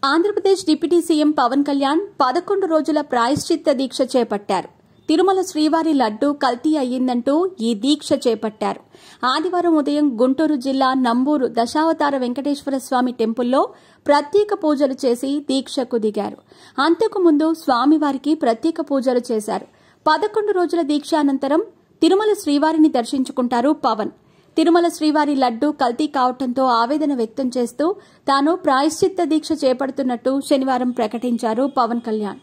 Andhra Pradesh deputy CM Pawan Kalyan 11 రోజుల ప్రాయశ్చిత్త దీక్ష చేపట్టారు. తిరుమల శ్రీవారి లడ్డూ కల్తీ అయ్యిందంటూ ఈ దీక్ష చేపట్టారు. ఆదివారం ఉదయం గుంటూరు జిల్లా నంబూరు దశావతార వెంకటేశ్వర స్వామి టెంపుల్లో ప్రత్యేక పూజలు చేసి దీక్షకు దిగారు. అంతకు ముందు స్వామివారికి ప్రత్యేక పూజలు చేశారు. 11 రోజుల దీక్ష అనంతరం తిరుమల శ్రీవారిని దర్శించుకుంటారు పవన్. తిరుమల శ్రీవారి లడ్డూ కల్తీ కావడంతో ఆవేదన వ్యక్తం చేస్తూ తాను ప్రాయశ్చిత్త దీక్ష చేపడుతున్నట్టు శనివారం ప్రకటించారు పవన్ కళ్యాణ్.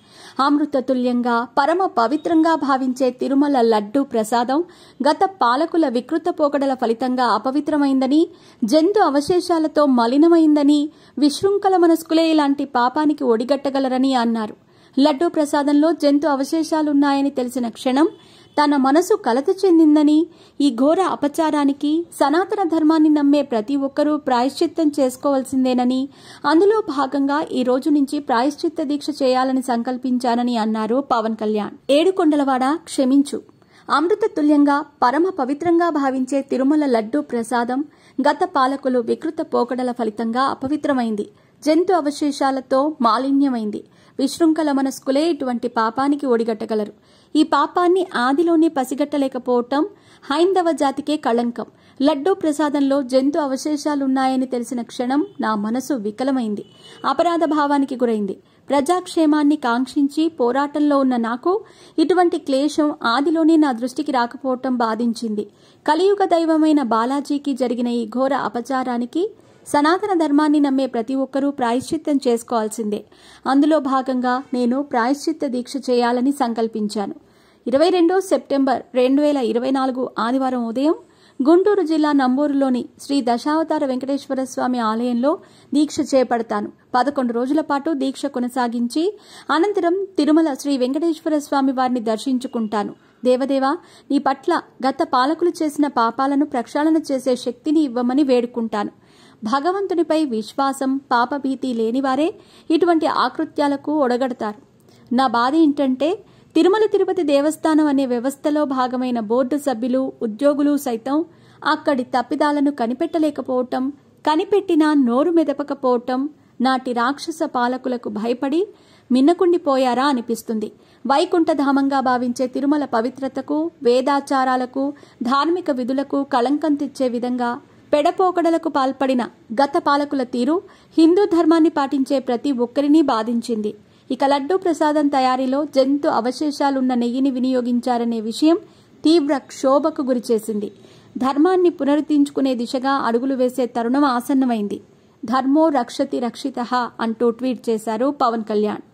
అమృతతుల్యంగా పరమ పవిత్రంగా భావించే తిరుమల లడ్డూ ప్రసాదం గత పాలకుల వికృత పోకడల ఫలితంగా అపవిత్రమైందని, జంతు అవశేషాలతో మలినమైందని, విశృంఖల మనస్కులే ఇలాంటి పాపానికి ఒడిగట్టగలరని అన్నారు. లడ్డూ ప్రసాదంలో జంతు అవశేషాలున్నాయని తెలిసిన క్షణం తన మనసు కలత చెందిందని, ఈ ఘోర అపచారానికి సనాతన ధర్మాన్ని నమ్మే ప్రతి ఒక్కరూ ప్రాయశ్చిత్తం చేసుకోవాల్సిందేనని, అందులో భాగంగా ఈ రోజు నుంచి ప్రాయశ్చిత్త దీక్ష చేయాలని సంకల్పించానని అన్నారు పవన్ కళ్యాణ్. ఏడుకొండలవాడ క్షమించు. అమృత తుల్యంగా పరమ పవిత్రంగా భావించే తిరుమల లడ్డూ ప్రసాదం గత పాలకులు వికృత పోకడల ఫలితంగా అపవిత్రమైంది, జంతు అవశేషాలతో మాలిన్యమైంది. విశృంఖల మనస్కులే ఇటువంటి పాపానికి ఒడిగట్టగలరు. ఈ పాపాన్ని ఆదిలోనే పసిగట్టలేకపోవటం హైందవ జాతికే కళంకం. లడ్డూ ప్రసాదంలో జంతు అవశేషాలున్నాయని తెలిసిన క్షణం నా మనసు వికలమైంది, అపరాధ భావానికి గురైంది. ప్రజాక్షేమాన్ని కాంక్షించి పోరాటంలో ఉన్న నాకు ఇటువంటి క్లేశం ఆదిలోనే నా దృష్టికి రాకపోవటం బాధించింది. కలియుగ దైవమైన బాలాజీకి జరిగిన ఈ ఘోర అపచారానికి సనాతన ధర్మాన్ని నమ్మే ప్రతి ఒక్కరూ ప్రాయశ్చిత్తం చేసుకోవాల్సిందే. అందులో భాగంగా నేను ప్రాయశ్చిత్త దీక్ష చేయాలని సంకల్పించాను. 22 సెప్టెంబర్ 2024 ఆదివారం ఉదయం గుంటూరు జిల్లా నంబూరులోని శ్రీ దశావతార వెంకటేశ్వర స్వామి ఆలయంలో దీక్ష చేపడతాను. 11 రోజుల పాటు దీక్ష కొనసాగించి అనంతరం తిరుమల శ్రీ వెంకటేశ్వర స్వామి వారిని దర్శించుకుంటాను. దేవదేవా, నీ పట్ల గత పాలకులు చేసిన పాపాలను ప్రక్షాళన చేసే శక్తిని ఇవ్వమని వేడుకుంటాను. భగవంతునిపై విశ్వాసం, పాపభీతి లేనివారే ఇటువంటి ఆకృత్యాలకు ఒడగడతారు. నా బాధ ఏంటంటే తిరుమల తిరుపతి దేవస్థానం అనే వ్యవస్థలో భాగమైన బోర్డు సభ్యులు, ఉద్యోగులు సైతం అక్కడి తప్పిదాలను కనిపెట్టలేకపోవటం, కనిపెట్టినా నోరు మెదపకపోవటం, నాటి రాక్షస పాలకులకు భయపడి మిన్నకుండిపోయారా అనిపిస్తుంది. వైకుంఠధామంగా భావించే తిరుమల పవిత్రతకు, వేదాచారాలకు, ధార్మిక విధులకు కళంకం తెచ్చే విధంగా పెడపోకడలకు పాల్పడిన గత పాలకుల తీరు హిందూ ధర్మాన్ని పాటించే ప్రతి ఒక్కరినీ బాధించింది. ఇక లడ్డూ ప్రసాదం తయారీలో జంతు అవశేషాలున్న నెయ్యిని వినియోగించారనే విషయం తీవ్ర క్షోభకు గురిచేసింది. ధర్మాన్ని పునరుద్ధరించుకునే దిశగా అడుగులు వేసే తరుణం ఆసన్నమైంది. ధర్మో రక్షతి రక్షితః అంటూ ట్వీట్ చేశారు పవన్ కళ్యాణ్.